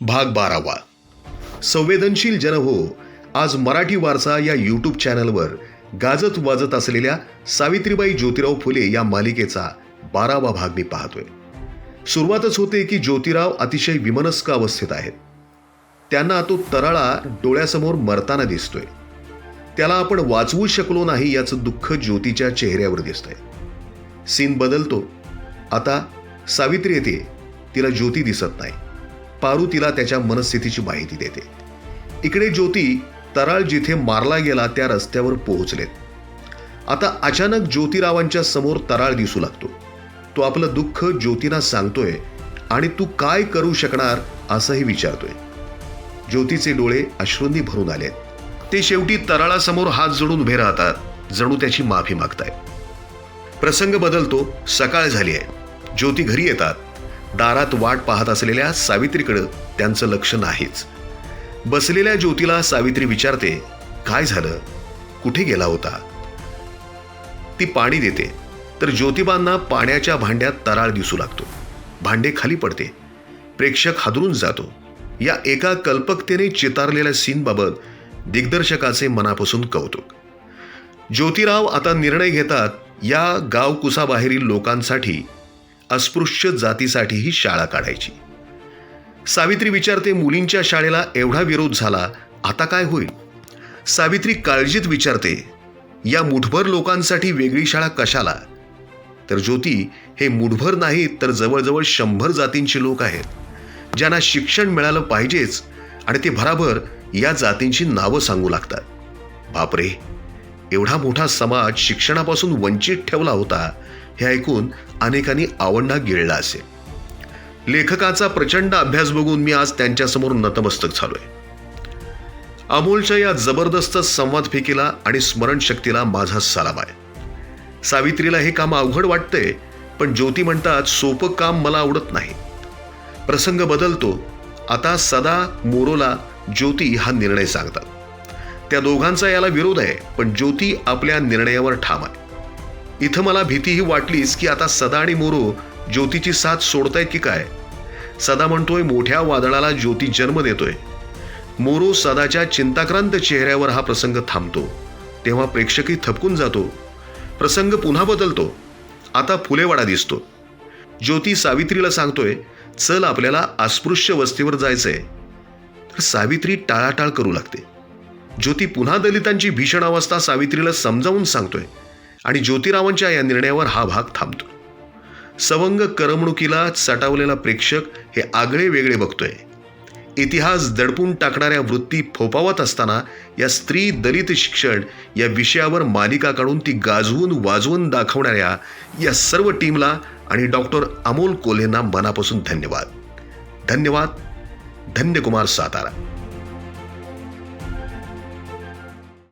भाग 12वा. संवेदनशील जन हो, आज मराठी वारसा या यूट्यूब चॅनलवर गाजत वाजत असलेल्या सावित्रीबाई ज्योतिराव फुले या मालिकेचा 12वा भाग मी पाहतोय. सुरुवातच होते की ज्योतिराव अतिशय विमनस्क अवस्थेत आहेत. त्यांना तो तराळा डोळ्यासमोर मरताना दिसतोय. त्याला आपण वाचवू शकलो नाही याचं दुःख ज्योतीच्या चेहऱ्यावर दिसतंय. सीन बदलतो. आता सावित्री येते. तिला ज्योती दिसत नाही. पारू तिला त्याच्या मनस्थितीची माहिती देते. इकडे ज्योती तराळ जिथे मारला गेला त्या रस्त्यावर पोहोचलेत. आता अचानक ज्योतिरावांच्या समोर तराळ दिसू लागतो. तो आपलं दुःख ज्योतीला सांगतोय आणि तू काय करू शकणार असंही विचारतोय. ज्योतीचे डोळे अश्रूंनी भरून आलेत. ते शेवटी तराळासमोर हात जोडून उभे राहतात, जणू त्याची माफी मागतायत. प्रसंग बदलतो. सकाळ झाली आहे. ज्योती घरी येतात. दारात वाट पाहत असलेल्या सावित्रीकडे त्यांचं लक्ष नाहीच. बसलेल्या ज्योतीला सावित्री विचारते, काय झालं, कुठे गेला होता. ती पाणी देते तर ज्योतिबांना पाण्याच्या भांड्यात तराळ दिसू लागतो. भांडे खाली पडते. प्रेक्षक हादरून जातो. या एका कल्पकतेने चितारलेल्या सीनबाबत दिग्दर्शकाचे मनापासून कौतुक. ज्योतिराव आता निर्णय घेतात या गावकुसाबाहेरील लोकांसाठी, अस्पृश्य जातीसाठीही शाळा काढायची. सावित्री विचारते, मुलींच्या शाळेला एवढा विरोध झाला, आता काय होईल. सावित्री काळजीत विचारते, या मुठभर लोकांसाठी वेगळी शाळा कशाला. तर ज्योती, हे मुठभर नाहीत तर जवळजवळ 100 जातींचे लोक आहेत, ज्यांना शिक्षण मिळालं पाहिजेच आणि ते भराभर या जातींची नावं सांगू लागतात. बापरे, एवढा मोठा समाज शिक्षणापासून वंचित ठेवला होता हे ऐकून अनेकांनी आवंढा गिळला असेल. लेखकाचा प्रचंड अभ्यास बघून मी आज त्यांच्यासमोर नतमस्तक झालोय. अमोलच्या या जबरदस्त संवाद फेकीला आणि स्मरणशक्तीला माझा सलाम आहे. सावित्रीला हे काम अवघड वाटतंय, पण ज्योती म्हणतात सोपं काम मला आवडत नाही. प्रसंग बदलतो. आता सदा, मोरोला, ज्योती हा निर्णय सांगतात. त्या दोघांचा याला विरोध आहे, पण ज्योती आपल्या निर्णयावर ठाम आहे. इथं मला भीतीही वाटलीच की आता सदा आणि मोरो ज्योतीची साथ सोडतायत की काय. सदा म्हणतोय मोठ्या वादळाला ज्योती जन्म देतोय. मोरो सदाच्या चिंताक्रांत चेहऱ्यावर हा प्रसंग थांबतो. तेव्हा प्रेक्षकही थपकून जातो. प्रसंग पुन्हा बदलतो. आता फुलेवाडा दिसतो. ज्योती सावित्रीला सांगतोय, चल आपल्याला अस्पृश्य वस्तीवर जायचंय. तर सावित्री टाळाटाळ करू लागते. ज्योती पुन्हा दलितांची भीषण अवस्था सावित्रीला समजावून सांगतोय आणि ज्योतिरावांच्या या निर्णयावर हा भाग थांबतो. सवंग करमणुकीला सटावलेला प्रेक्षक हे आगळे वेगळे बघतोय. इतिहास दडपून टाकणाऱ्या वृत्ती फोफावत असताना या स्त्री दलित शिक्षण या विषयावर मालिका काढून ती गाजवून वाजवून दाखवणाऱ्या या सर्व टीमला आणि डॉक्टर अमोल कोल्हेंना मनापासून धन्यवाद. धन्यवाद. धन्यकुमार सातारा.